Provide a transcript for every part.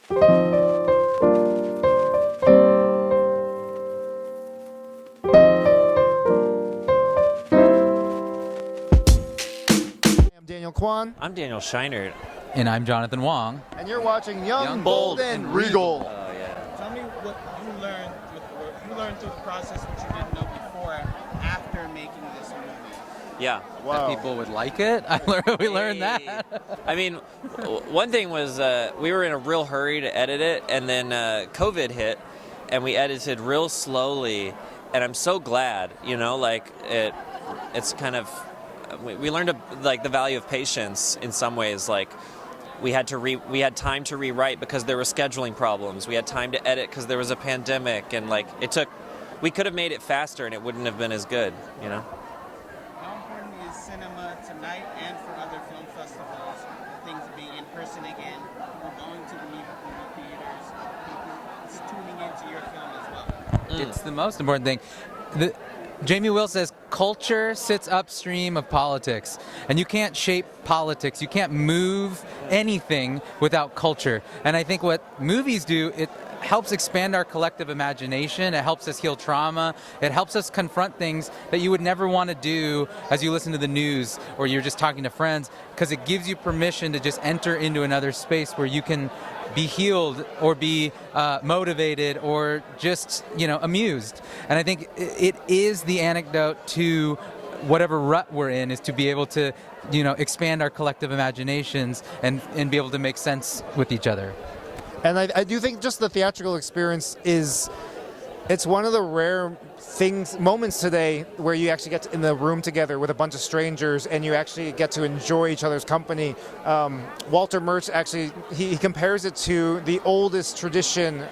I'm Daniel Kwan. I'm Daniel Scheinert. And I'm Jonathan Wong. And you're watching Young, Bold, and Regal. Oh, yeah. Tell me what you learned through the process, what you didn't know before, after making this movie. Yeah. That people would like it. We learned that. I mean, one thing was we were in a real hurry to edit it, and then COVID hit, and we edited real slowly. And I'm so glad, it's kind of we learned the value of patience in some ways. Like we had time to rewrite because there were scheduling problems. We had time to edit because there was a pandemic, and we could have made it faster and it wouldn't have been as good. How important is cinema tonight and for other film festivals, things being in person again, people going to the movie theaters, people tuning into your film as well? It's the most important thing. Jamie Will says culture sits upstream of politics, and you can't shape politics. You can't move anything without culture. And I think what movies do, it helps expand our collective imagination. It helps us heal trauma. It helps us confront things that you would never want to do as you listen to the news or you're just talking to friends, because it gives you permission to just enter into another space where you can be healed or be motivated or just, amused. And I think it is the antidote to whatever rut we're in, is to be able to, expand our collective imaginations and be able to make sense with each other. And I do think just the theatrical experience it's one of the rare moments today where you actually get in the room together with a bunch of strangers and you actually get to enjoy each other's company. Walter Murch actually, he compares it to the oldest tradition,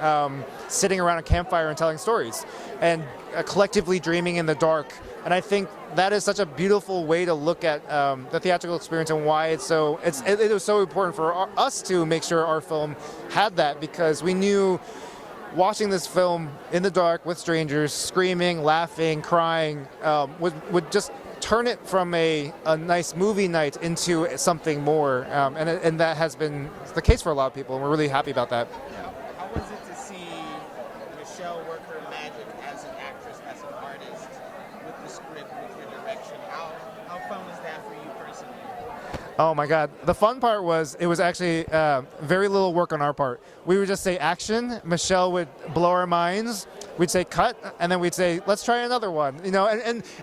sitting around a campfire and telling stories and collectively dreaming in the dark. And I think that is such a beautiful way to look at the theatrical experience and why it was so important for us to make sure our film had that, because we knew watching this film in the dark with strangers, screaming, laughing, crying, would just turn it from a nice movie night into something more. And that has been the case for a lot of people, and we're really happy about that. How was it to see Michelle work her magic as an actress, as an artist, with the script, with your direction? How fun was that for you personally? Oh my God. The fun part was, it was actually very little work on our part. We would just say action, Michelle would blow our minds, we'd say cut, and then we'd say, let's try another one.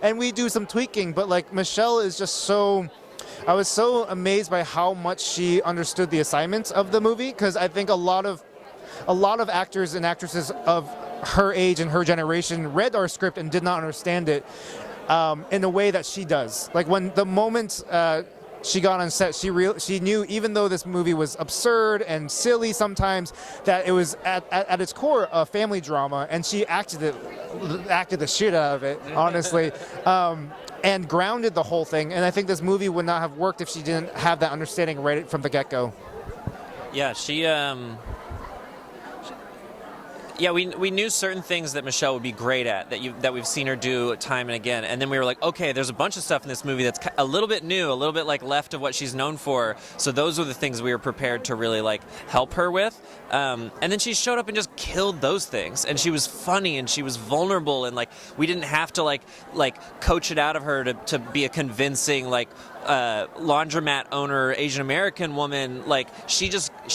And we do some tweaking, but Michelle is just I was so amazed by how much she understood the assignments of the movie, because I think a lot of actors and actresses of her age and her generation read our script and did not understand it in the way that she does. Like when the moment she got on set, she knew, even though this movie was absurd and silly sometimes, that it was at its core a family drama, and she acted the shit out of it, honestly, and grounded the whole thing. And I think this movie would not have worked if she didn't have that understanding right from the get-go. Yeah, we knew certain things that Michelle would be great at, that we've seen her do time and again, and then we were like, okay, there's a bunch of stuff in this movie that's a little bit new, a little bit left of what she's known for. So those were the things we were prepared to really help her with. And then she showed up and just killed those things, and she was funny and she was vulnerable, and we didn't have to coach it out of her to be a convincing laundromat owner Asian American woman. She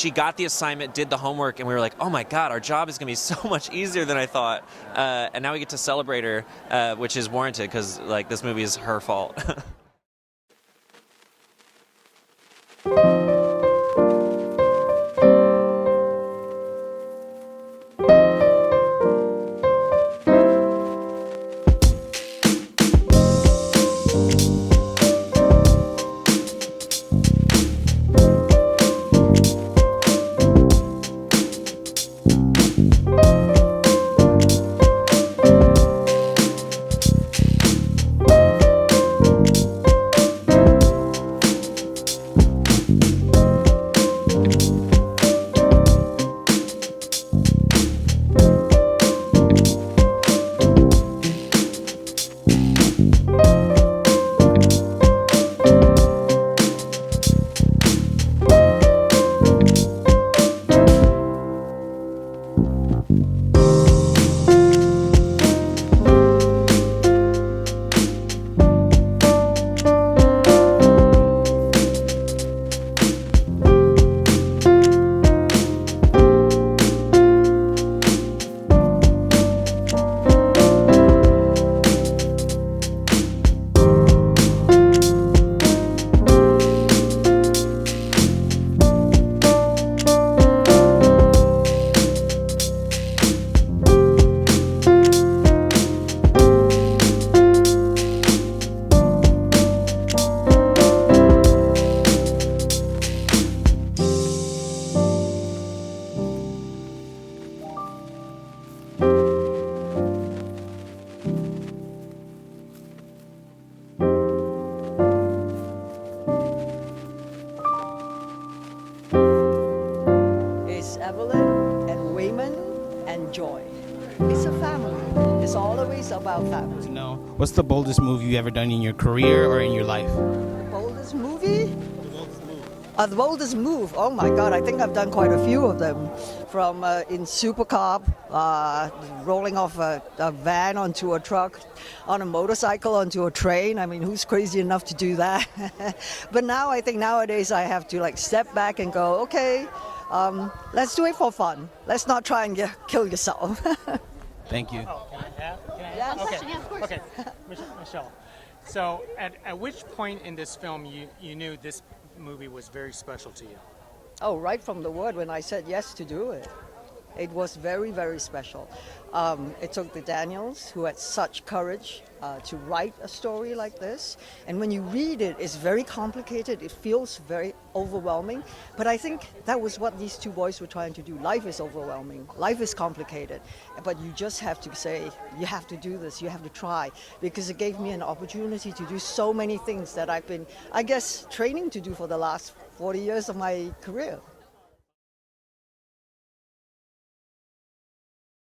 got the assignment, did the homework, and we were like, oh my God, our job is gonna be so much easier than I thought. And now we get to celebrate her, which is warranted, because this movie is her fault. Evelyn and Wayman and Joy. It's a family. It's always about family. No. What's the boldest move you ever done in your career or in your life? The boldest movie? The boldest move. Oh my God! I think I've done quite a few of them. From in Super Cop, rolling off a van onto a truck, on a motorcycle onto a train. I mean, who's crazy enough to do that? But now I think nowadays I have to like step back and go, okay, let's do it for fun. Let's not try and kill yourself. Thank you. Oh, can I add? Yes. Okay. Okay. Michelle. So, at which point in this film you knew this movie was very special to you? Oh, right from the word when I said yes to do it. It was very, very special. It took the Daniels, who had such courage, to write a story like this. And when you read it, it's very complicated. It feels very overwhelming. But I think that was what these two boys were trying to do. Life is overwhelming. Life is complicated. But you just have to say, you have to do this. You have to try. Because it gave me an opportunity to do so many things that I've been, I guess, training to do for the last 40 years of my career.